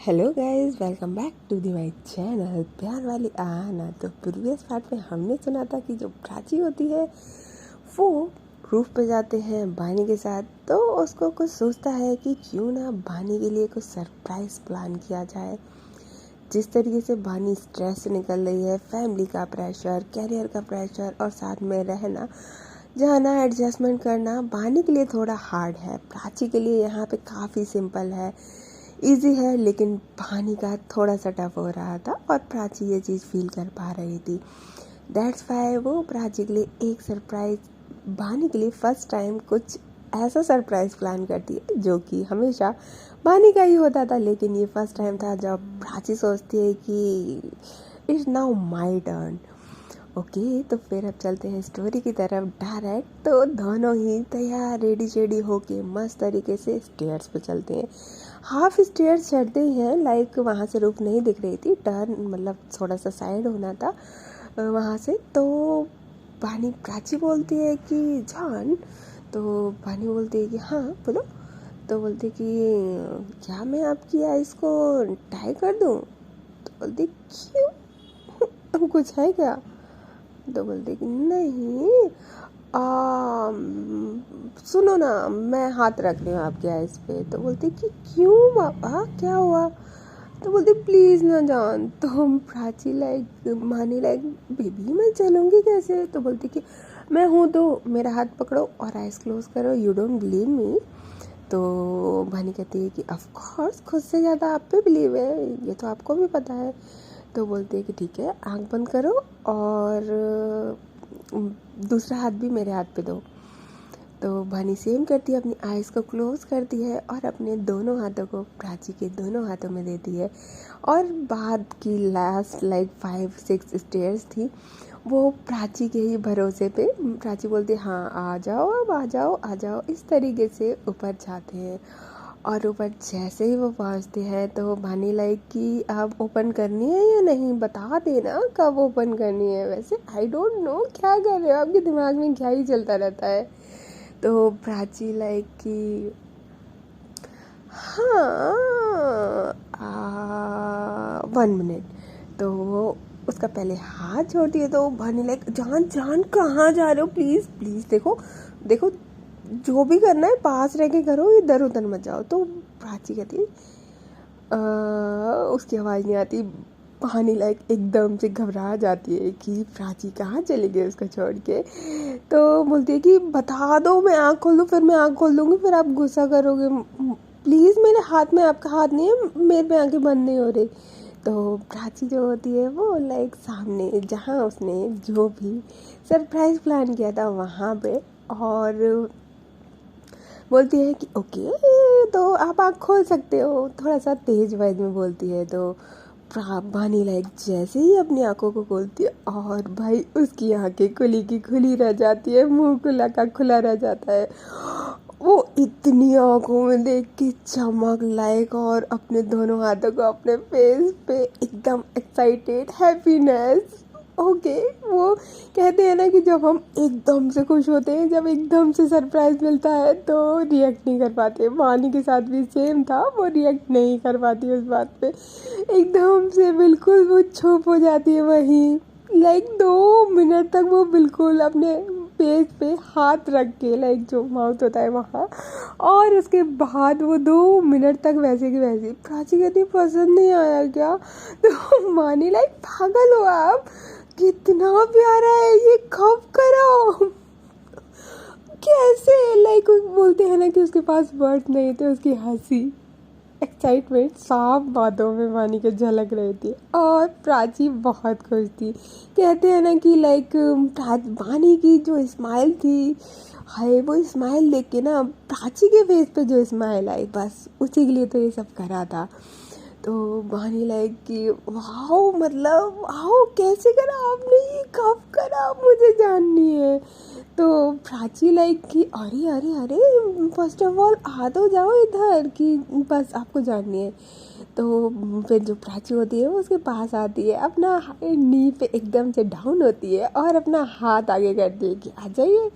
Hello guys, welcome back to the my channel प्यार वाली आना। तो प्रीवियस पार्ट में हमने सुना था कि जो प्राची होती है वो रूफ पे जाते हैं बानी के साथ। तो उसको कुछ सोचता है कि क्यों ना बानी के लिए कुछ सरप्राइज प्लान किया जाए। जिस तरीके से बानी स्ट्रेस से निकल रही है, फैमिली का प्रेशर, कैरियर का प्रेशर और साथ में रहना जाना एडजस्टमेंट करना बानी के लिए थोड़ा हार्ड है। प्राची के लिए यहाँ पे काफ़ी सिंपल है, इजी है, लेकिन बानी का थोड़ा सा टफ हो रहा था और प्राची ये चीज़ फील कर पा रही थी। दैट्स वाई वो प्राची के लिए एक सरप्राइज, बानी के लिए फर्स्ट टाइम कुछ ऐसा सरप्राइज प्लान करती है जो कि हमेशा बानी का ही होता था, लेकिन ये फर्स्ट टाइम था जब प्राची सोचती है कि it's now my turn. Okay, तो फिर अब चलते हैं स्टोरी की तरफ डायरेक्ट। तो दोनों ही तैयार रेडी शेडी होके मस्त तरीके से स्टेयर्स पे चलते हैं। हाफ स्टेयर्स चढ़ते ही हैं, लाइक वहाँ से रूफ नहीं दिख रही थी, टर्न मतलब थोड़ा सा साइड होना था वहाँ से। तो बानी प्राची बोलती है कि जान, तो बानी बोलती है कि हाँ बोलो। तो बोलती है कि क्या मैं आपकी आइज़ को टाई कर दूँ? तो बोलती क्यों कुछ है क्या? तो बोलते कि नहीं, सुनो ना, मैं हाथ रख रही हूँ आपके आइस पे। तो बोलते कि क्यों पापा, क्या हुआ? तो बोलते प्लीज़ ना जान। तो हम प्राची लाइक मानी लाइक बेबी मैं चलूँगी कैसे? तो बोलती कि मैं हूँ तो मेरा हाथ पकड़ो और आइस क्लोज करो, यू डोंट बिलीव मी। तो भानी कहती है कि ऑफ कोर्स खुद से ज़्यादा आप पे बिलीव है, ये तो आपको भी पता है। तो बोलते हैं कि ठीक है, आंख बंद करो और दूसरा हाथ भी मेरे हाथ पे दो। तो भानी सेम करती है, अपनी आइज़ को क्लोज करती है और अपने दोनों हाथों को प्राची के दोनों हाथों में देती है। और बाद की लास्ट लाइक 5-6 स्टेयर्स थी वो प्राची के ही भरोसे पे। प्राची बोलती है हाँ आ जाओ, अब आ जाओ आ जाओ, इस तरीके से ऊपर जाते हैं। और ऊपर जैसे ही वो पहुंचते हैं तो भानी लाइक कि अब ओपन करनी है या नहीं, बता देना कब ओपन करनी है। वैसे आई डोंट नो क्या कर रहे हो, आपके दिमाग में क्या ही चलता रहता है। तो प्राची लाइक कि हाँ 1 मिनट। तो वो उसका पहले हाथ छोड़ती है। तो भानी लाइक जान जान कहाँ जा रहे हो, प्लीज़ प्लीज़ देखो देखो, जो भी करना है पास रह के करो, इधर उधर मत जाओ। तो प्राची कहती है उसकी आवाज़ नहीं आती। कहानी लाइक एकदम से घबरा जाती है कि प्राची कहाँ चली गई उसको छोड़ के। तो बोलती है कि बता दो, मैं आँख खोल दूँ, फिर मैं आँख खोल दूँगी, फिर आप गुस्सा करोगे। प्लीज़ मेरे हाथ में, आपका हाथ नहीं है, मेरे पे आँखें बंद नहीं हो रही। तो प्राची जो होती है वो लाइक सामने जहाँ उसने जो भी सरप्राइज़ प्लान किया था वहाँ पे, और बोलती है कि ओके तो आप आँख खोल सकते हो, थोड़ा सा तेज वॉइस में बोलती है। तो बानी लाइक जैसे ही अपनी आंखों को खोलती है और भाई उसकी आंखें खुली की खुली रह जाती है, मुंह खुला का खुला रह जाता है। वो इतनी आंखों में देख के चमक लाइक, और अपने दोनों हाथों को अपने फेस पे एकदम एक्साइटेड हैप्पीनेस। ओके, वो कहते हैं ना कि जब हम एकदम से खुश होते हैं, जब एकदम से सरप्राइज मिलता है तो रिएक्ट नहीं कर पाते। वानी के साथ भी सेम था, वो रिएक्ट नहीं कर पाती उस बात पे, एकदम से बिल्कुल वो चुप हो जाती है वहीं। लाइक 2 मिनट तक वो बिल्कुल अपने पेज पे हाथ रख के, लाइक जो माउथ होता है वहाँ, और उसके बाद वो 2 मिनट तक वैसे की वैसे। प्राची कहती पसंद नहीं आया क्या? तो मानी लाइक पागल हो आप, कितना प्यारा है ये, कब करो कैसे? लाइक बोलते हैं ना कि उसके पास वर्ड नहीं थे, उसकी हंसी एक्साइटमेंट साफ बातों में वानी के झलक रही थी और प्राची बहुत खुश थी। कहते हैं ना कि लाइक वानी की जो स्माइल थी, हाय वो स्माइल देख के ना प्राची के फेस पे जो स्माइल आई, बस उसी के लिए तो ये सब करा था। तो वानी लाइक कि वाओ, मतलब वाओ कैसे करा आपने, ये कब करा, मुझे जाननी है। तो प्राची लाइक कि अरे अरे अरे, फर्स्ट ऑफ ऑल आ तो जाओ इधर कि बस आपको जाननी है। तो फिर जो प्राची होती है वो उसके पास आती है, अपना नी पे एकदम से डाउन होती है और अपना हाथ आगे करती है कि आ जाइए।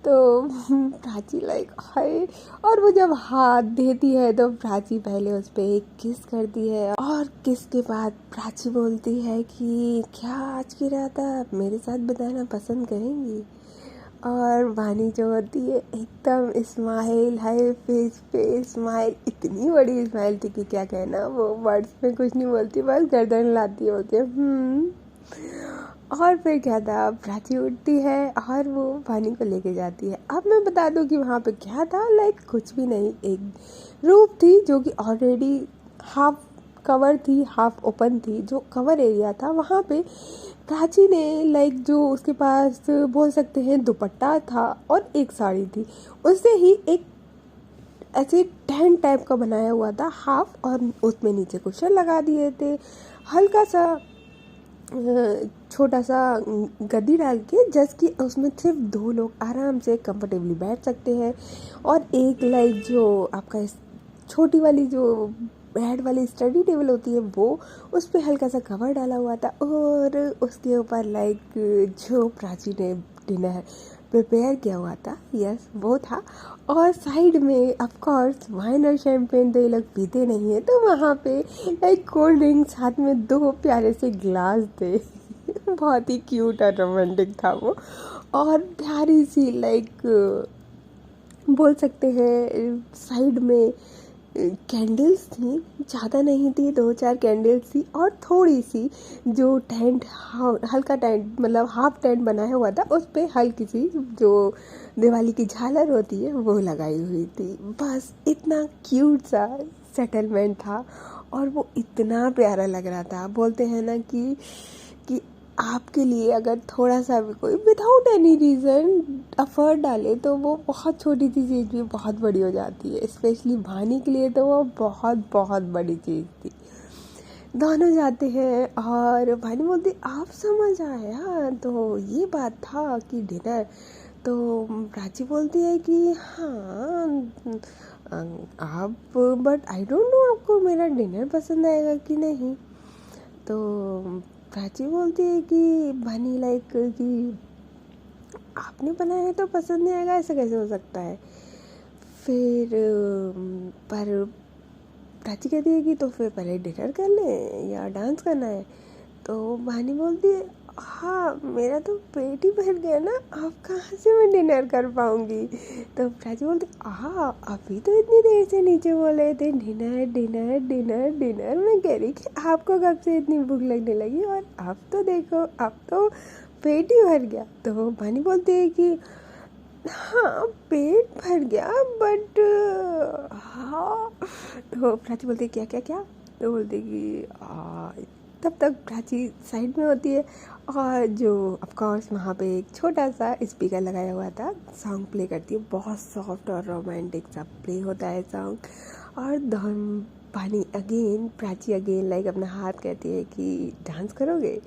तो प्राची लाइक हाय, और वो जब हाथ देती है तो प्राची पहले उस पर एक किस करती है, और किस के बाद प्राची बोलती है कि क्या आज की रात आप मेरे साथ बिताना पसंद करेंगी। और वानी जो होती है एकदम स्माइल, हाय फेस पे स्माइल, इतनी बड़ी स्माइल थी कि क्या कहना, वो वर्ड्स में कुछ नहीं बोलती, बस गर्दन लाती होती है। और फिर क्या था, प्राची उठती है और वो वानी को लेके जाती है। अब मैं बता दूं कि वहाँ पे क्या था, लाइक कुछ भी नहीं, एक रूम थी जो कि ऑलरेडी हाफ कवर थी, हाफ ओपन थी। जो कवर एरिया था वहाँ पे प्राची ने लाइक जो उसके पास बोल सकते हैं दुपट्टा था और एक साड़ी थी, उससे ही एक ऐसे टेंट टाइप का बनाया हुआ था हाफ, और उसमें नीचे कुशन लगा दिए थे, हल्का सा छोटा सा गद्दी डाल के, जस्ट कि उसमें सिर्फ 2 लोग आराम से कंफर्टेबली बैठ सकते हैं। और एक लाइक जो आपका छोटी वाली जो बेड वाली स्टडी टेबल होती है वो, उस पर हल्का सा कवर डाला हुआ था, और उसके ऊपर लाइक जो प्राची ने डिनर प्रिपेयर किया हुआ था, यस वो था। और साइड में ऑफ कोर्स वाइन और शैम्पेन तो ये लोग पीते नहीं है, तो वहाँ पे एक कोल्ड ड्रिंक साथ में 2 प्यारे से ग्लास थे। बहुत ही क्यूट और रोमांटिक था वो, और प्यारी सी लाइक बोल सकते हैं साइड में कैंडल्स थी, ज़्यादा नहीं थी, 2-4 कैंडल्स थी, और थोड़ी सी जो टेंट, हल्का टेंट मतलब हाफ टेंट बनाया हुआ था, उस पर हल्की सी जो दिवाली की झालर होती है वो लगाई हुई थी। बस इतना क्यूट सा सेटलमेंट था, और वो इतना प्यारा लग रहा था। बोलते हैं ना कि आपके लिए अगर थोड़ा सा भी कोई विदाउट एनी रीज़न एफर्ट डाले तो वो बहुत छोटी सी चीज़ भी बहुत बड़ी हो जाती है। स्पेशली भानी के लिए तो वो बहुत बहुत बड़ी चीज़ थी। दोनों जाते हैं और भानी बोलती आप समझ आया, तो ये बात था कि डिनर। तो प्राची बोलती है कि हाँ आप, बट आई डोंट नो आपको मेरा डिनर पसंद आएगा कि नहीं। तो प्राची बोलती है कि बनी लाइक कि आपने बनाया है तो पसंद नहीं आएगा, ऐसा कैसे हो सकता है। फिर पर प्राची कहती है कि तो फिर पहले डिनर कर लें या डांस करना है। तो बनी बोलती है हाँ मेरा तो पेट ही भर गया ना, अब कहाँ से मैं डिनर कर पाऊँगी। तो प्राची बोलती हाँ अभी तो इतनी देर से नीचे बोल रहे थे डिनर डिनर डिनर डिनर, मैं कह रही कि आपको कब से इतनी भूख लगने लगी, और अब तो देखो अब तो पेट ही भर गया। तो बनी बोलती है कि हाँ पेट भर गया बट हाँ। तो प्राची बोलती है क्या क्या क्या, तो बोलती कि तब तक प्राची साइड में होती है, और जो ऑफकोर्स वहाँ पे एक छोटा सा स्पीकर लगाया हुआ था, सॉन्ग प्ले करती है, बहुत सॉफ्ट और रोमांटिक सा प्ले होता है सॉन्ग। और पानी अगेन, प्राची अगेन लाइक अपना हाथ कहती है कि डांस करोगे।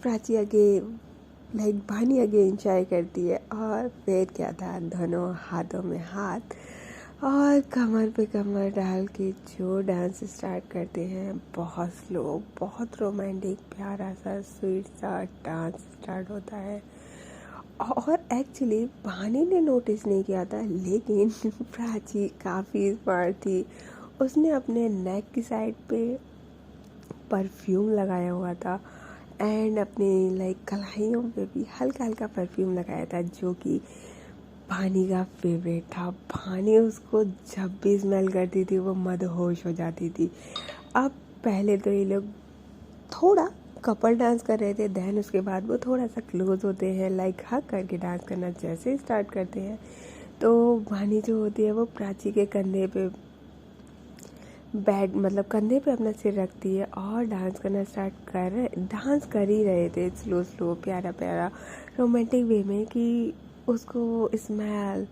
प्राची अगेन लाइक भानी अगेन ट्राई करती है, और फिर क्या था, दोनों हाथों में हाथ और कमर पे कमर डाल के जो डांस स्टार्ट करते हैं, बहुत स्लो, बहुत रोमांटिक, प्यारा सा स्वीट सा डांस स्टार्ट होता है। और एक्चुअली भानी ने नोटिस नहीं किया था, लेकिन प्राची काफ़ी स्मार्ट थी, उसने अपने नेक की साइड पे परफ्यूम लगाया हुआ था, एंड अपने लाइक कलाइयों पे भी हल्का हल्का परफ्यूम लगाया था, जो कि भानी का फेवरेट था। भानी उसको जब भी स्मेल करती थी वो मदहोश हो जाती थी। अब पहले तो ये लोग थोड़ा कपल डांस कर रहे थे, देन उसके बाद वो थोड़ा सा क्लोज होते हैं, लाइक हक करके डांस करना जैसे स्टार्ट करते हैं। तो भानी जो होती है वो प्राची के कंधे पे मतलब कंधे पे अपना सिर रखती है और डांस करना डांस कर ही रहे थे, स्लो स्लो प्यारा प्यारा रोमांटिक वे में, कि उसको स्मेल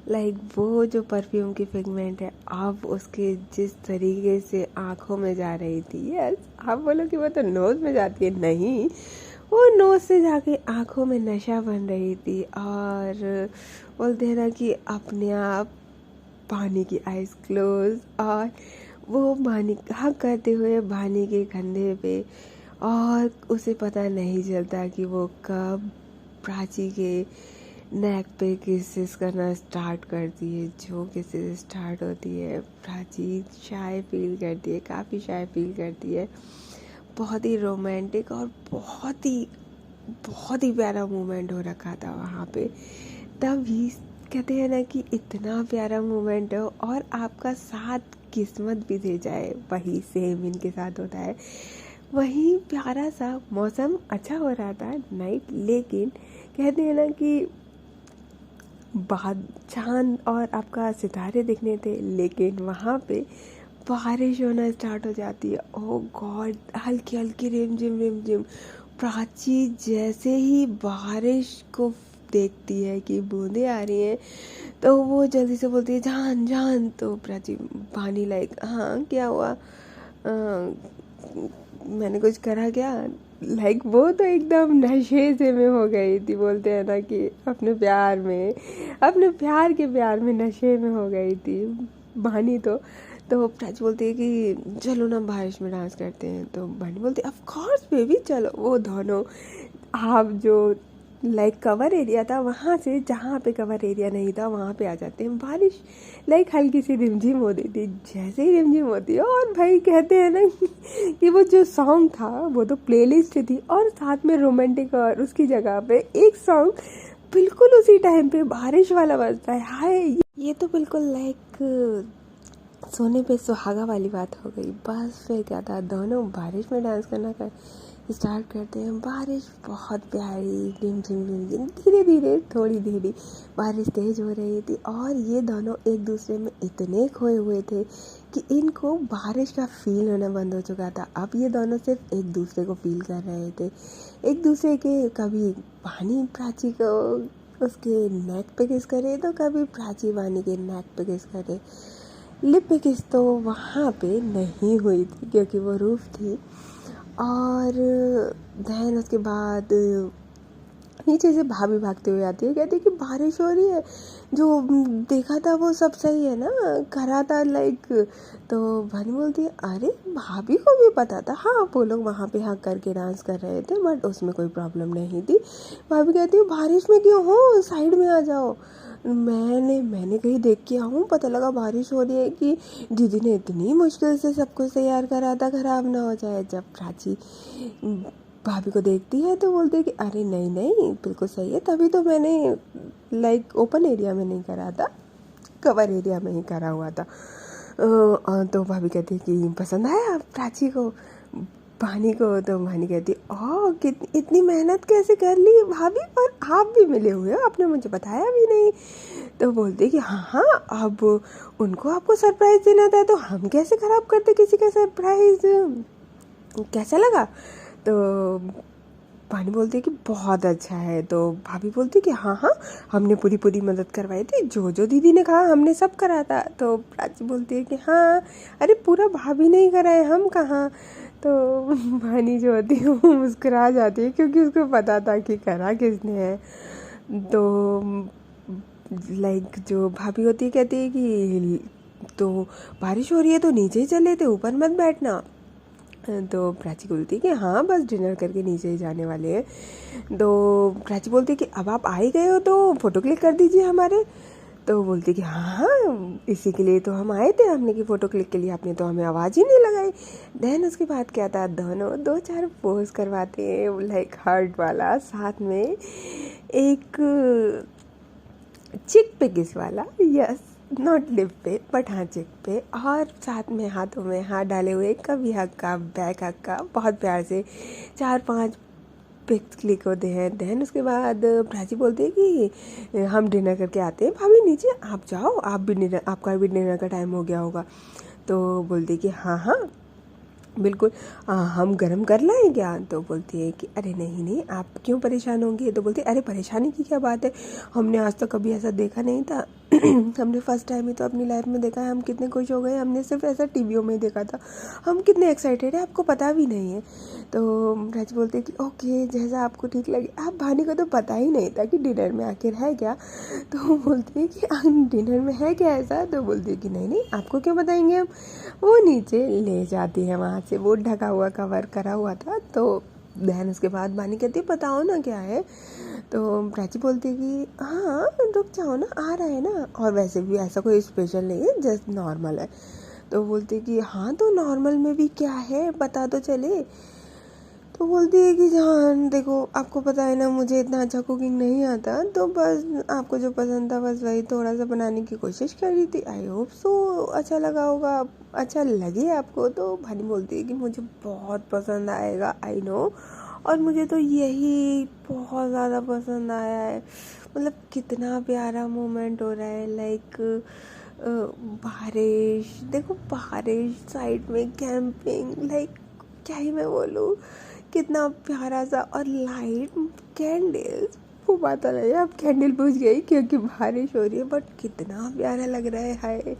लाइक वो जो परफ्यूम की पिगमेंट है अब उसके जिस तरीके से आँखों में जा रही थी। यस आप बोलो कि वो तो नोज़ में जाती है, नहीं, वो नोज़ से जाके आँखों में नशा बन रही थी। और बोलते हैं ना कि अपने आप पानी की आइज़ क्लोज, और वो भानी हक करते हुए भानी के कंधे पे, और उसे पता नहीं चलता कि वो कब प्राची के नेक पे किसेस करना स्टार्ट करती है। जो किसेस स्टार्ट होती है, प्राची शाय फील करती है, काफ़ी शाय फील करती है। बहुत ही रोमांटिक और बहुत ही प्यारा मोमेंट हो रखा था वहाँ पे। तभी कहते हैं ना कि इतना प्यारा मोमेंट हो और आपका साथ किस्मत भी दे जाए, वही सेम इनके साथ होता है। वही प्यारा सा मौसम अच्छा हो रहा था नाइट, लेकिन कहते हैं ना कि बाद चांद और आपका सितारे दिखने थे, लेकिन वहाँ पे बारिश होना स्टार्ट हो जाती है। ओह गॉड, हल्की हल्की रिमझिम। प्राची जैसे ही बारिश को देखती है कि बूंदें आ रही हैं, तो वो जल्दी से बोलती है जान जान। तो प्राची पानी लाइक हाँ क्या हुआ, मैंने कुछ करा क्या, लाइक वो तो एकदम नशे से में हो गई थी। बोलते हैं ना कि अपने प्यार के प्यार में नशे में हो गई थी बानी। तो प्राची बोलती है कि चलो ना बारिश में डांस करते हैं। तो बानी बोलती है ऑफ कोर्स बेबी चलो। वो दोनों आप जो लाइक कवर एरिया था वहाँ से जहाँ पे कवर एरिया नहीं था वहाँ पे आ जाते हैं। बारिश लाइक हल्की सी रिमझिम होती थी, जैसे ही रिमझिम होती है, और भाई कहते हैं ना कि वो जो सॉन्ग था वो तो प्लेलिस्ट थी, और साथ में रोमांटिक, और उसकी जगह पे एक सॉन्ग बिल्कुल उसी टाइम पे बारिश वाला बजता है। हाय, ये तो बिल्कुल लाइक सोने पे सुहागा वाली बात हो गई। बस फिर क्या था, दोनों बारिश में डांस करना स्टार्ट करते हैं। बारिश बहुत प्यारी रिमझिम धीरे धीरे थोड़ी धीरे बारिश तेज हो रही थी, और ये दोनों एक दूसरे में इतने खोए हुए थे कि इनको बारिश का फील होना बंद हो चुका था। अब ये दोनों सिर्फ एक दूसरे को फील कर रहे थे, एक दूसरे के, कभी पानी प्राची को उसके नेक पे किस करे तो कभी प्राची वानी के नेक पे किस करे। लिप पे किस तो वहाँ पे नहीं हुई थी क्योंकि वो रूफ थी। और देन उसके बाद नीचे से भाभी भागते हुए आती है, कहती है कि बारिश हो रही है, जो देखा था वो सब सही है ना, करा था लाइक। तो भानी बोलती है अरे भाभी को भी पता था, हाँ वो लोग वहाँ पे हक करके डांस कर रहे थे बट उसमें कोई प्रॉब्लम नहीं थी। भाभी कहती है बारिश में क्यों हो, साइड में आ जाओ। मैंने कहीं देख के आऊँ, पता लगा बारिश हो रही है कि दीदी ने इतनी मुश्किल से सब कुछ तैयार करा था, ख़राब ना हो जाए। जब प्राची भाभी को देखती है तो बोलती है कि अरे नहीं बिल्कुल सही है, तभी तो मैंने लाइक ओपन एरिया में नहीं करा था, कवर एरिया में ही करा हुआ था। तो भाभी कहती है कि पसंद आया प्राची को, भानी को। तो भानी कहती है ओह इतनी मेहनत कैसे कर ली भाभी, और आप भी मिले हुए हो, आपने मुझे बताया भी नहीं। तो बोलते कि हाँ अब उनको आपको सरप्राइज़ देना था तो हम कैसे ख़राब करते किसी का सरप्राइज़, कैसा लगा। तो भानी बोलती है कि बहुत अच्छा है। तो भाभी बोलती है कि हाँ हमने पूरी मदद करवाई थी, जो दीदी ने कहा हमने सब करा था। तो प्राची बोलती है कि हाँ अरे पूरा भाभी नहीं कराए, हम कहाँ। तो भानी जो होती है वो मुस्कुरा जाती है क्योंकि उसको पता था कि करा किसने है। तो लाइक जो भाभी होती है कहती है कि तो बारिश हो रही है तो नीचे ही चले थे, ऊपर मत बैठना। तो प्राची बोलती है कि हाँ बस डिनर करके नीचे ही जाने वाले हैं। तो प्राची बोलती है कि अब आप आ ही गए हो तो फ़ोटो क्लिक कर दीजिए हमारे। तो बोलती है कि हाँ इसी के लिए तो हम आए थे, हमने की फ़ोटो क्लिक के लिए, आपने तो हमें आवाज़ ही नहीं लगाई। देन उसके बाद क्या था, दोनों 2-4 पोज करवाते हैं लाइक हार्ट वाला, साथ में एक चिक पे किस वाला, यस नॉट लिप पे बट हाँ चिक पे, और साथ में हाथों में हाथ डाले हुए, कभी हक का बैक हक का, बहुत प्यार से 4-5 पिक्स क्लिक होते हैं। देन उसके बाद प्राची बोलती है कि हम डिनर करके आते हैं, भाभी नीचे आप जाओ, आप भी डिनर, आपका भी डिनर का टाइम हो गया होगा। तो बोलती है कि हाँ बिल्कुल हम गरम कर लाएं क्या। तो बोलती है कि अरे नहीं आप क्यों परेशान होंगे। तो बोलती है अरे परेशानी की क्या बात है, हमने आज तक कभी ऐसा देखा नहीं था हमने फर्स्ट टाइम ही तो अपनी लाइफ में देखा है, हम कितने खुश हो गए, हमने सिर्फ ऐसा टीवियों में ही देखा था, हम कितने एक्साइटेड है आपको पता भी नहीं है। तो प्राची बोलती है कि ओके जैसा आपको ठीक लगे। अब भानी को तो पता ही नहीं था कि डिनर में आखिर है क्या। तो वो बोलती है कि डिनर में है क्या ऐसा। तो बोलती है कि नहीं नहीं आपको क्यों बताएंगे हम। वो नीचे ले जाती है, वहाँ से वो ढका हुआ कवर करा हुआ था। तो देन उसके बाद भानी कहती है बताओ ना क्या है। तो प्राची बोलती है कि हाँ रुक जाओ ना, आ रहा है ना, और वैसे भी ऐसा कोई स्पेशल नहीं है, जस्ट नॉर्मल है। तो बोलती है कि हाँ तो नॉर्मल में भी क्या है पता तो चले। तो बोलती है कि जान देखो आपको पता है ना मुझे इतना अच्छा कुकिंग नहीं आता, तो बस आपको जो पसंद था बस वही थोड़ा सा बनाने की कोशिश कर रही थी। आई होप सो अच्छा लगा होगा, अच्छा लगे आपको। तो भानी बोलती है कि मुझे बहुत पसंद आएगा, आई नो, और मुझे तो यही बहुत ज़्यादा पसंद आया है। मतलब कितना प्यारा मोमेंट हो रहा है, लाइक बारिश, देखो बारिश, साइड में कैंपिंग, लाइक क्या ही मैं बोलूँ, कितना प्यारा सा, और लाइट, कैंडल्स, वो बात अलग है। अब कैंडल बुझ गई क्योंकि बारिश हो रही है, बट कितना प्यारा लग रहा है। हाय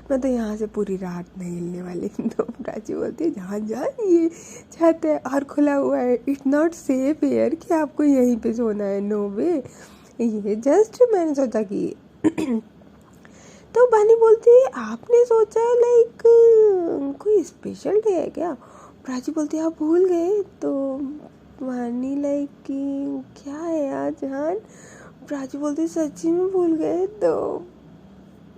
मैं तो यहाँ से पूरी रात नहीं हिलने वाली। तो प्राची बोलती है जान जान ये छत है और खुला हुआ है, इट्स नॉट सेफ एयर कि आपको यहीं पे सोना है, नो वे। ये जस्ट मैंने सोचा कि तो बानी बोलती है आपने सोचा लाइक कोई स्पेशल डे है क्या। प्राची बोलती है आप भूल गए। तो बानी लाइक कि क्या है यार जान। प्राची बोलती है सच्ची में भूल गए। तो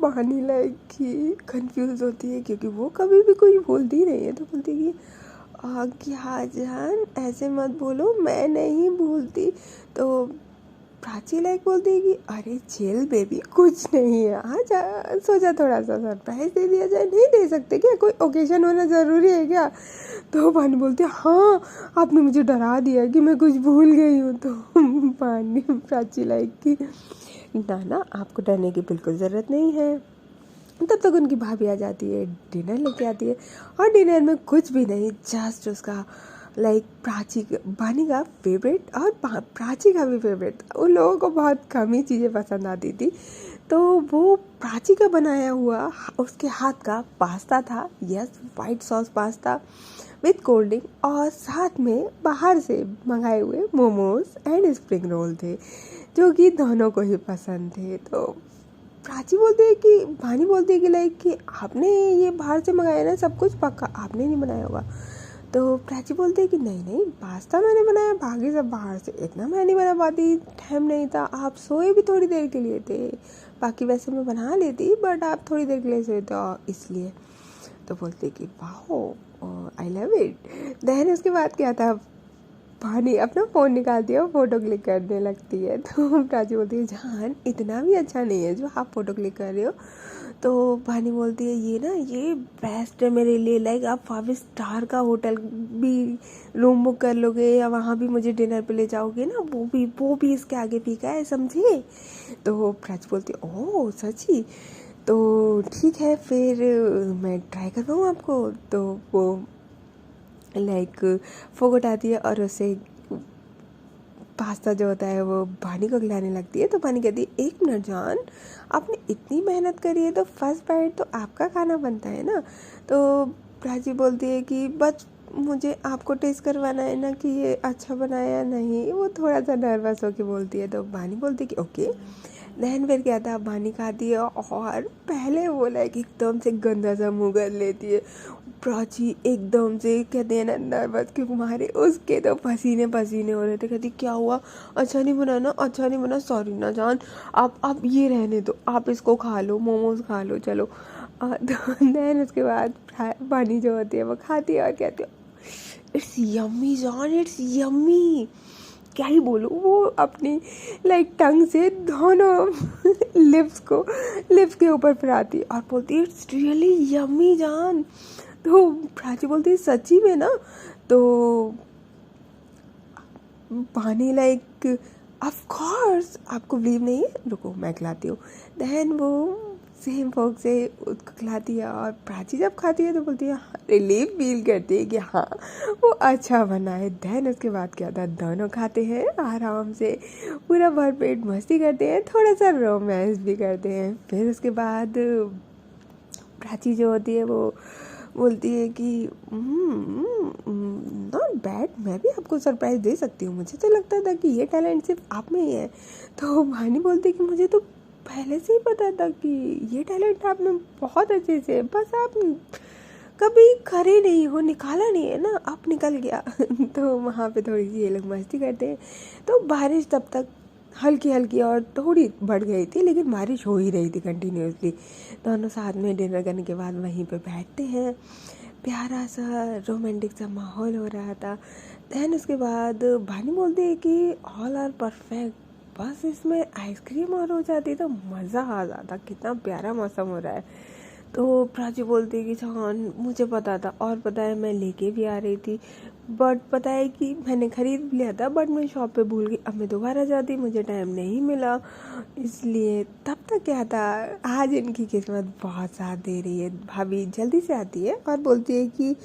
बानी लाइक कि कंफ्यूज होती है क्योंकि वो कभी भी कोई बोलती नहीं है। तो बोलती है कि क्या जान ऐसे मत बोलो, मैं नहीं भूलती। तो प्राची लाइक बोलती है कि अरे चिल बेबी कुछ नहीं है, जा सोचा थोड़ा सा सरप्राइज दे दिया जाए, नहीं दे सकते क्या, कोई ओकेजन होना ज़रूरी है क्या। तो पानी बोलती है हाँ आपने मुझे डरा दिया कि मैं कुछ भूल गई हूँ। तो पानी प्राची लाइक कि ना आपको डरने की बिल्कुल ज़रूरत नहीं है। तब तक उनकी भाभी आ जाती है, डिनर लेके आती है, और डिनर में कुछ भी नहीं, जस्ट उसका लाइक बानी का फेवरेट, और प्राची का भी फेवरेट था। उन लोगों को बहुत कम ही चीज़ें पसंद आती थी, तो वो प्राची का बनाया हुआ उसके हाथ का पास्ता था, yes white sauce pasta with cold drink, और साथ में बाहर से मंगाए हुए मोमोज एंड स्प्रिंग रोल थे, जो कि दोनों को ही पसंद थे। तो प्राची बोलती है कि भानी बोलती है कि लाइक कि आपने ये बाहर से मंगाया ना, सब कुछ पक्का आपने नहीं बनाया होगा। तो प्राची बोलती है कि नहीं पास्ता मैंने बनाया, बाकी सब बाहर से, इतना मैं नहीं बना पाती, टाइम नहीं था, आप सोए भी थोड़ी देर के लिए थे, बाकी वैसे मैं बना लेती बट आप थोड़ी देर के लिए सोए थे इसलिए। तो बोलते कि वाह आई लव इट। देन उसके बाद क्या था, भानी अपना फ़ोन निकालती है और फ़ोटो क्लिक करने लगती है। तो प्राची बोलती है जान इतना भी अच्छा नहीं है जो आप फ़ोटो क्लिक कर रहे हो। तो भानी बोलती है ये ना ये बेस्ट है मेरे लिए, लाइक आप 5 स्टार का होटल भी रूम बुक कर लोगे या वहाँ भी मुझे डिनर पे ले जाओगे ना, वो भी इसके आगे फीका है, समझे। तो प्राची बोलती है ओह सच्ची, तो ठीक है फिर मैं ट्राई करवाऊँ आपको। तो वो लाइक फोक उठाती है और उसे पास्ता जो होता है वो भानी को खिलाने लगती है। तो भानी कहती है 1 मिनट जान, आपने इतनी मेहनत करी है तो फर्स्ट बाइट तो आपका खाना बनता है ना। तो प्राची बोलती है कि बस मुझे आपको टेस्ट करवाना है ना कि ये अच्छा बनाया या नहीं, वो थोड़ा सा नर्वस होकर बोलती है। तो भानी बोलती है कि ओके। देन फिर क्या था, भानी खाती है और पहले वो लाइक एकदम से गंदा सा मुँह कर लेती है। प्राची एकदम से कहते हैं ना नर्वस के मारे उसके तो पसीने पसीने हो रहे थे। कहती क्या हुआ, अच्छा नहीं बना ना, अच्छा नहीं बना, सॉरी ना जान, आप ये रहने दो, आप इसको खा लो, मोमोज खा लो चलो। तो देन उसके बाद पानी जो होती है वो खाती है और कहती है इट्स यम्मी जान, इट्स यम्मी। क्या ही बोलूँ, वो अपनी लाइक टंग से दोनों लिप्स के ऊपर फिराती और बोलती इट्स रियली यम्मी जान। तो प्राची बोलती है सच्ची में ना। तो पानी लाइक ऑफ कोर्स, आपको बिलीव नहीं है, रुको मैं खिलाती हूँ। देन वो सेम फोक से उसको खिलाती है और प्राची जब खाती है तो बोलती है रिलीफ फील करती है कि हाँ वो अच्छा बना है। देन उसके बाद क्या था, दोनों खाते हैं आराम से, पूरा भरपेट मस्ती करते हैं, थोड़ा सा रोमांस भी करते हैं। फिर उसके बाद प्राची जो होती है वो बोलती है कि नॉट बैड बट मैं भी आपको सरप्राइज़ दे सकती हूँ, मुझे तो लगता था कि ये टैलेंट सिर्फ आप में ही है। तो भानी बोलती कि मुझे तो पहले से ही पता था कि ये टैलेंट आप में बहुत अच्छे से, बस आप कभी करे नहीं हो, निकाला नहीं है ना, आप निकल गया। तो वहाँ पे थोड़ी सी ये लोग मस्ती करते हैं। तो बारिश तब तक हल्की हल्की और थोड़ी बढ़ गई थी, लेकिन बारिश हो ही रही थी कंटिन्यूसली। दोनों साथ में डिनर करने के बाद वहीं पे बैठते हैं, प्यारा सा रोमांटिक सा माहौल हो रहा था। दैन उसके बाद भानी बोलते हैं कि ऑल आर परफेक्ट, बस इसमें आइसक्रीम और हो जाती तो मज़ा आ जाता, कितना प्यारा मौसम हो रहा है। तो प्राची बोलती है कि हाँ मुझे पता था, और पता है मैं लेके भी आ रही थी, बट पता है कि मैंने ख़रीद भी लिया था, बट मैं शॉप पे भूल गई, अब मैं दोबारा जाती, मुझे टाइम नहीं मिला, इसलिए तब तक क्या था। आज इनकी किस्मत बहुत साथ दे रही है। भाभी जल्दी से आती है और बोलती है कि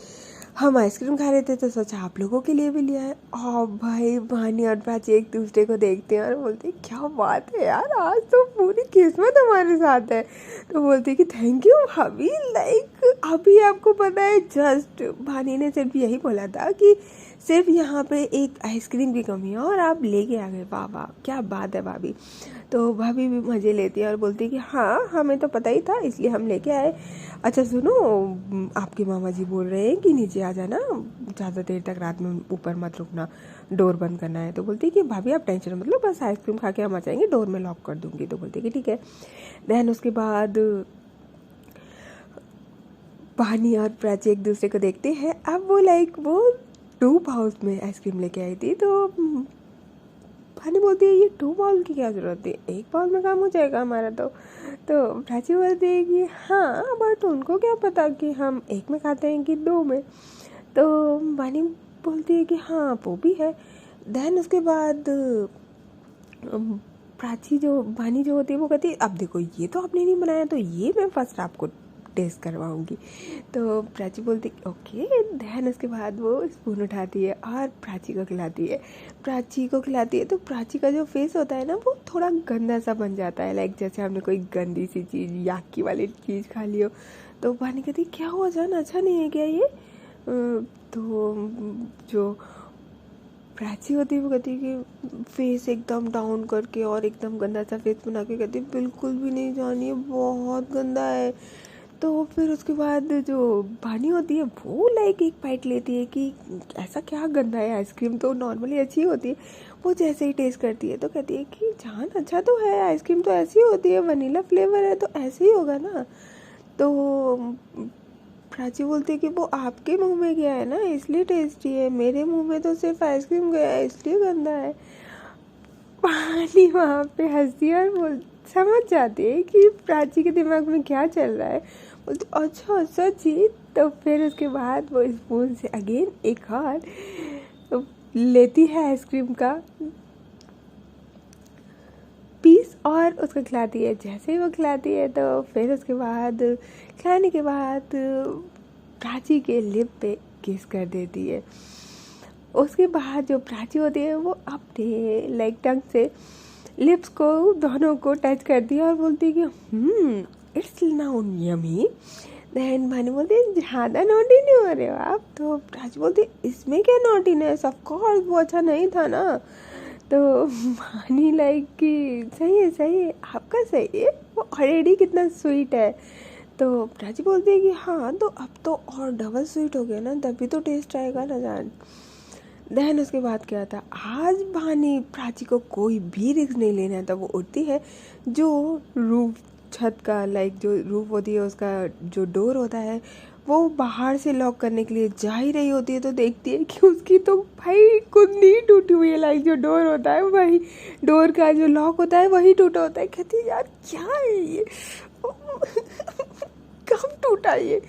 हम आइसक्रीम खा रहे थे तो सोचा आप लोगों के लिए भी लिया है। और भाई भानी और प्राची एक दूसरे को देखते हैं और बोलते हैं क्या बात है यार, आज तो पूरी किस्मत हमारे साथ है। तो बोलते हैं कि थैंक यू भाभी, लाइक अभी आपको पता है जस्ट भानी ने सिर्फ यही बोला था कि सिर्फ यहाँ पे एक आइसक्रीम की कमी है और आप लेके आ गए, वाह वाह क्या बात है भाभी। तो भाभी भी मज़े लेती है और बोलती है कि हाँ हमें तो पता ही था इसलिए हम लेके आए। अच्छा सुनो, आपके मामा जी बोल रहे हैं कि नीचे आ जाना, ज़्यादा देर तक रात में ऊपर मत रुकना, डोर बंद करना है। तो बोलती है कि भाभी आप टेंशन मत लो, बस आइसक्रीम खा के हम आ जाएंगे, डोर में लॉक कर दूँगी। तो बोलती है कि ठीक है। दैन उसके बाद भानी और प्राची एक दूसरे को देखते हैं। अब वो लाइक वो 2 बाउल्स में आइसक्रीम लेके आई थी, तो भानी बोलती है ये 2 बाउल की क्या ज़रूरत है, एक बाउल में काम हो जाएगा हमारा। तो प्राची बोलती है कि हाँ बट उनको क्या पता कि हम एक में खाते हैं कि 2 में। तो भानी बोलती है कि हाँ वो भी है। दैन उसके बाद प्राची जो भानी जो होती है वो कहती है अब देखो ये तो आपने नहीं बनाया, तो ये मैं फर्स्ट आपको टेस्ट करवाऊंगी। तो प्राची बोलती ओके। दैन उसके बाद वो स्पून उठाती है और प्राची को खिलाती है। तो प्राची का जो फेस होता है ना वो थोड़ा गंदा सा बन जाता है, लाइक जैसे हमने कोई गंदी सी चीज़ याकी वाली चीज़ खा ली हो। तो भानी कहती क्या हुआ जान, अच्छा नहीं है क्या ये? तो जो प्राची होती है वो कहती है कि फेस एकदम डाउन करके और एकदम गंदा सा फेस बना के कहती है बिल्कुल भी नहीं जानी है, बहुत गंदा है। तो फिर उसके बाद जो भानी होती है वो लाइक एक बाइट लेती है कि ऐसा क्या गंदा है, आइसक्रीम तो नॉर्मली अच्छी होती है। वो जैसे ही टेस्ट करती है तो कहती है कि जान अच्छा तो है, आइसक्रीम तो ऐसी होती है, वनीला फ्लेवर है तो ऐसे ही होगा ना। तो प्राची बोलती है कि वो आपके मुंह में गया है ना इसलिए टेस्टी है, मेरे मुंह में तो सिर्फ आइसक्रीम गया है इसलिए गंदा है। पानी वहाँ पे हंसती है और बोल समझ जाती है कि प्राची के दिमाग में क्या चल रहा है। बोलती अच्छा सच ही। तो फिर उसके बाद वो स्पून से अगेन एक और लेती है आइसक्रीम का पीस और उसको खिलाती है। जैसे ही वो खिलाती है तो फिर उसके बाद खिलाने के बाद प्राची के लिप पे किस कर देती है। उसके बाद जो प्राची होती है वो अपने लाइक टंग से लिप्स को दोनों को टच करती है और बोलती है कि इट्स नाउ यमी। देन भानी बोलती है ज़्यादा नोटी नहीं हो रहे हो आप। तो प्राची बोलती है इसमें क्या नोटीनेस, ऑफ कोर्स वो अच्छा नहीं था ना। तो भानी लाइक कि सही है आपका सही है, वो ऑलरेडी कितना स्वीट है। तो प्राची बोलती है कि हाँ तो अब तो और डबल स्वीट हो गया ना, तभी तो टेस्ट आएगा ना जान। देन उसके बाद क्या था, आज भानी प्राची को कोई भी रिस्क नहीं लेना था। वो उठती है, जो रूफ छत का लाइक जो रूफ होती है उसका जो डोर होता है वो बाहर से लॉक करने के लिए जा ही रही होती है, तो देखती है कि उसकी तो भाई कुंडी टूटी हुई है, लाइक जो डोर होता है वही डोर का जो लॉक होता है वही टूटा होता है। कहती है यार क्या है ये कब टूटा ये?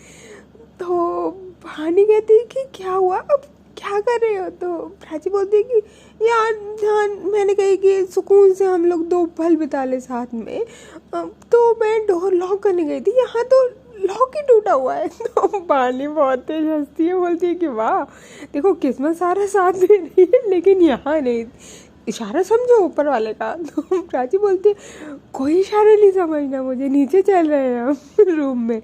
तो भानी कहती है कि क्या हुआ, अब क्या कर रहे हो? तो प्राची बोलती है कि यार जान मैंने कही कि सुकून से हम लोग 2 पल बिता ले साथ में, तो मैं डोर लॉक करने गई थी, यहाँ तो लॉक ही टूटा हुआ है। तो भानी बहुत तेज हंसती है, बोलती है कि वाह देखो किस्मत सारा साथ दे रही है लेकिन यहाँ नहीं, इशारा समझो ऊपर वाले का। तो प्राची बोलती है कोई इशारा नहीं समझना मुझे, नीचे चल रहे हैं हम रूम में।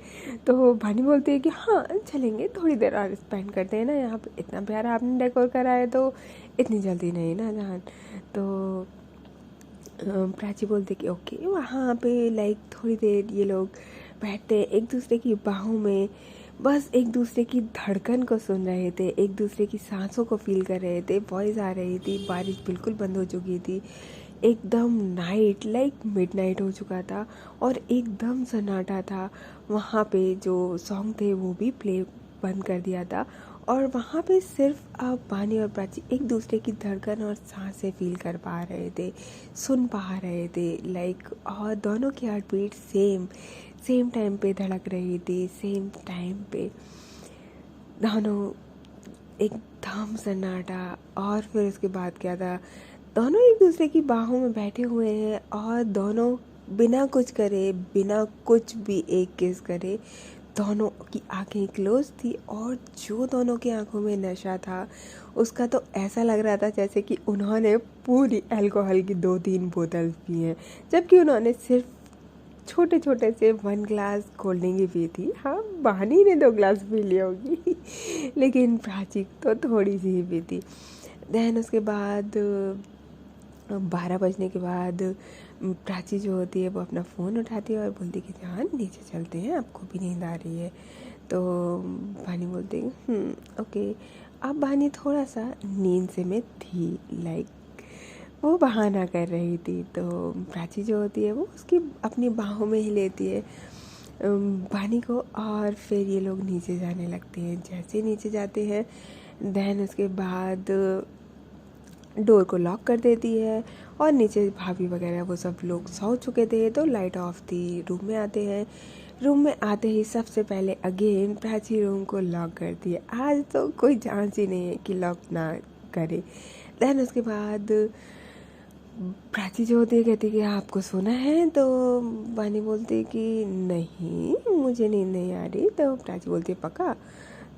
तो भानी बोलती है कि हाँ चलेंगे, थोड़ी देर और स्पेंड करते हैं ना यहाँ पे, इतना प्यारा आपने डेकोर करा है तो इतनी जल्दी नहीं ना जान। तो प्राची बोलती कि ओके। वहाँ पे लाइक थोड़ी देर ये लोग बैठते एक दूसरे की बाहों में, बस एक दूसरे की धड़कन को सुन रहे थे, एक दूसरे की सांसों को फील कर रहे थे। वॉइस आ रही थी, बारिश बिल्कुल बंद हो चुकी थी, एकदम नाइट लाइक मिडनाइट हो चुका था और एकदम सन्नाटा था। वहाँ पे जो सॉन्ग थे वो भी प्ले बंद कर दिया था और वहाँ पे सिर्फ अब बानी और प्राची एक दूसरे की धड़कन और सांसें फील कर पा रहे थे, सुन पा रहे थे लाइक। और दोनों की हार्ट बीट सेम टाइम पे धड़क रही थी, सेम टाइम पे दोनों एकदम सन्नाटा। और फिर उसके बाद क्या था, दोनों एक दूसरे की बाहों में बैठे हुए हैं और दोनों बिना कुछ करे, बिना कुछ भी एक किस करे, दोनों की आंखें क्लोज थी। और जो दोनों की आंखों में नशा था उसका तो ऐसा लग रहा था जैसे कि उन्होंने पूरी अल्कोहल की 2-3 बोतल पी हैं, जबकि उन्होंने सिर्फ छोटे छोटे से 1 ग्लास कोल्ड ड्रिंक ही पी थी। हाँ बहानी ने 2 ग्लास पी ली होगी लेकिन प्राची तो थोड़ी सी ही पी थी। देन उसके बाद 12 बजने के बाद प्राची जो होती है वो अपना फ़ोन उठाती है और बोलती कि जान नीचे चलते हैं, आपको भी नींद आ रही है। तो भानी बोलती है ओके। अब भानी थोड़ा सा नींद से में थी, लाइक वो बहाना कर रही थी। तो प्राची जो होती है वो उसकी अपनी बाहों में ही लेती है भानी को और फिर ये लोग नीचे जाने लगते हैं। जैसे नीचे जाते हैं देन उसके बाद डोर को लॉक कर देती है और नीचे भाभी वगैरह वो सब लोग सो चुके थे तो लाइट ऑफ थी। रूम में आते हैं, रूम में आते ही सबसे पहले अगेन प्राची रूम को लॉक करती है। आज तो कोई चांस ही नहीं है कि लॉक ना करे। देन उसके बाद प्राची जो होती है कहती है कि आपको सोना है। तो वानी बोलती है कि नहीं मुझे नींद नहीं आ रही। तो प्राची बोलती है पक्का?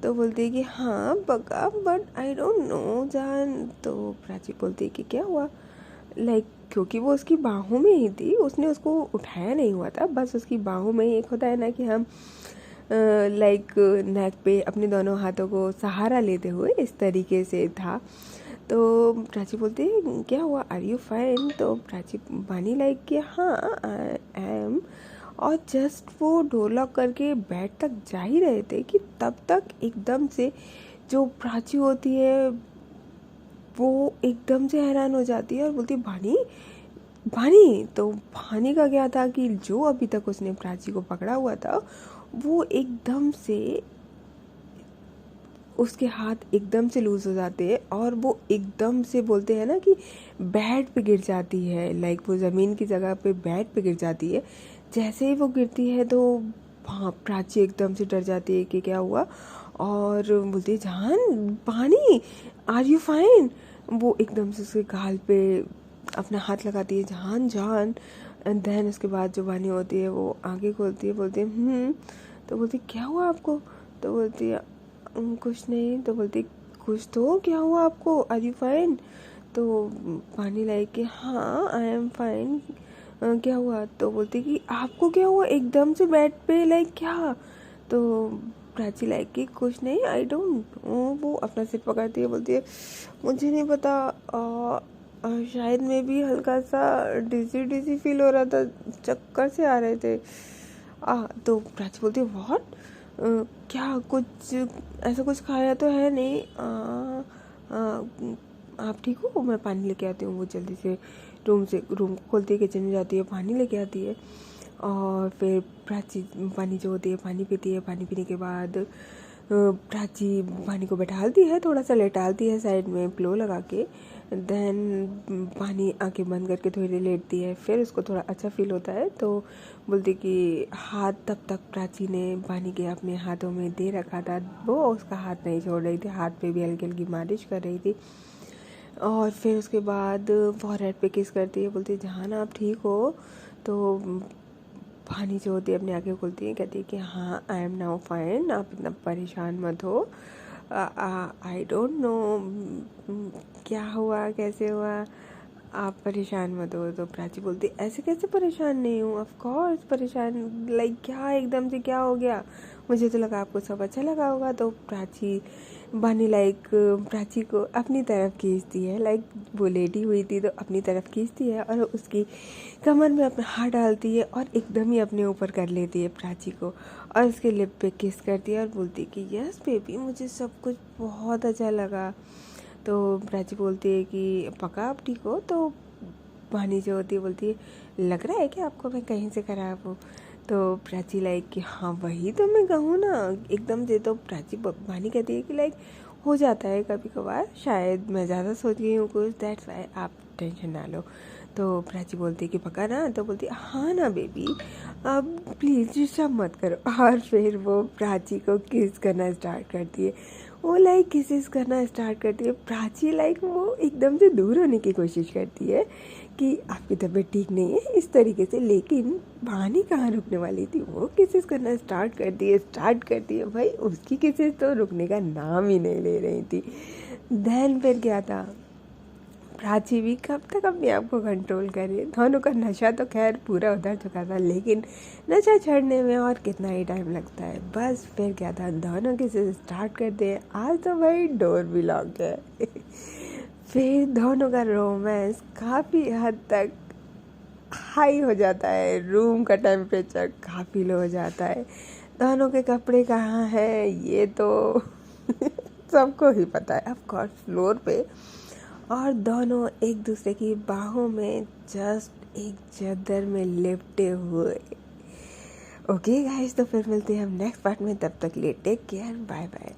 तो बोलती है कि हाँ पक्का, बट आई डोंट नो जान। तो प्राची बोलती है कि क्या हुआ, लाइक क्योंकि वो उसकी बाहों में ही थी, उसने उसको उठाया नहीं हुआ था, बस उसकी बाहों में ही एक होता है ना कि हम लाइक नेक पे अपने दोनों हाथों को सहारा लेते हुए इस तरीके से था। तो प्राची बोलती है क्या हुआ, आर यू फाइन? तो प्राची बानी लाइक कि हाँ आई एम। और जस्ट वो डोर लॉक करके बेड तक जा ही रहे थे कि तब तक एकदम से जो प्राची होती है वो एकदम से हैरान हो जाती है और बोलती है भानी भानी। तो भानी का क्या था कि जो अभी तक उसने प्राची को पकड़ा हुआ था वो एकदम से उसके हाथ एकदम से लूज़ हो जाते हैं और वो एकदम से बोलते हैं ना कि बेड पे गिर जाती है, लाइक वो ज़मीन की जगह पे बेड पे गिर जाती है। जैसे ही वो गिरती है तो हाँ प्राची एकदम से डर जाती है कि क्या हुआ और बोलती है जान पानी, आर यू फाइन? वो एकदम से उसके गाल पे अपना हाथ लगाती है, जान जान। एंड देन उसके बाद जो वानी होती है वो आगे खोलती है, बोलती है तो बोलती क्या हुआ आपको? तो बोलती है कुछ नहीं। तो बोलती कुछ तो, क्या हुआ आपको, आर यू फाइन? तो पानी लाइक के हाँ आई एम फाइन। क्या हुआ? तो बोलती कि आपको क्या हुआ एकदम से बेड पे, लाइक क्या? तो प्राची लाइक कि कुछ नहीं, आई डोंट। वो अपना सिर पकड़ती है, बोलती है मुझे नहीं पता, शायद में भी हल्का सा डिजी डिजी फील हो रहा था, चक्कर से आ रहे थे। तो प्राची बोलती है व्हाट, क्या कुछ ऐसा कुछ खाया तो है नहीं? आप ठीक हो? मैं पानी लेके आती हूँ। वो जल्दी से रूम खोलती है, किचन में जाती है, पानी लेके आती है और फिर प्राची पानी जो होती है पानी पीती है। पानी पीने के बाद प्राची पानी को बैठालती है, थोड़ा सा लेटालती है साइड में पिलो लगा के। देन पानी आंखें बंद करके थोड़ी देर लेटती है, फिर उसको थोड़ा अच्छा फील होता है तो बोलती कि हाथ तब तक प्राची ने पानी के अपने हाथों में दे रखा था, वो उसका हाथ नहीं छोड़ रही थी, हाथ पे भी हल्की हल्की मालिश कर रही थी। और फिर उसके बाद फॉरहेड पे किस करती है, बोलती है जहान आप ठीक हो? तो पानी जो होती है अपनी आंखें खोलती है, कहती है कि हाँ आई एम नाउ फाइन, आप इतना परेशान मत हो। आई डोंट नो क्या हुआ कैसे हुआ, आप परेशान मत हो। तो प्राची बोलती ऐसे कैसे परेशान नहीं हूँ, ऑफ कोर्स परेशान, लाइक क्या एकदम से क्या हो गया, मुझे तो लगा आपको सब अच्छा लगा होगा। तो प्राची बानी लाइक प्राची को अपनी तरफ खींचती है, लाइक वो लेटी हुई थी तो अपनी तरफ खींचती है और उसकी कमर में अपना हाथ डालती है और एकदम ही अपने ऊपर कर लेती है प्राची को और उसके लिप पे किस करती है और बोलती है कि यस बेबी, मुझे सब कुछ बहुत अच्छा लगा। तो प्राची बोलती है कि पक्का आप ठीक हो। तो वानी जो होती है बोलती है लग रहा है कि आपको मैं कहीं से खराब हूँ। तो प्राची लाइक कि हाँ वही तो मैं कहूँ ना एकदम से। तो प्राची वानी कहती है कि लाइक हो जाता है कभी कभार, शायद मैं ज़्यादा सोच गई हूँ कुछ, दैट्स वाई, आप टेंशन ना लो। तो प्राची बोलती है कि पक्का ना। तो बोलती है हाँ ना बेबी, अब प्लीज़ डिस्टर्ब मत करो। और फिर वो प्राची को किस करना स्टार्ट करती है। वो लाइक किसेस करना स्टार्ट करती है। प्राची लाइक वो एकदम से दूर होने की कोशिश करती है कि आपकी तबीयत ठीक नहीं है इस तरीके से, लेकिन वानी कहाँ रुकने वाली थी, वो किसेस करना स्टार्ट करती है। भाई उसकी किसेस तो रुकने का नाम ही नहीं ले रही थी। देन फिर क्या था, प्राची भी कब तक अपने आप को कंट्रोल करे। दोनों का नशा तो खैर पूरा उतर चुका था, लेकिन नशा चढ़ने में और कितना ही टाइम लगता है। बस फिर क्या था, दोनों किसी स्टार्ट करते हैं। आज तो भाई डोर भी लॉक है। फिर दोनों का रोमांस काफ़ी हद तक हाई हो जाता है, रूम का टेम्परेचर काफ़ी लो हो जाता है। दोनों के कपड़े कहाँ हैं ये तो सबको ही पता है, ऑफ कोर्स फ्लोर पे। और दोनों एक दूसरे की बाहों में जस्ट एक चादर में लिपटे हुए। ओके गाइस, तो फिर मिलते हैं हम नेक्स्ट पार्ट में, तब तक लिए टेक केयर, बाय बाय।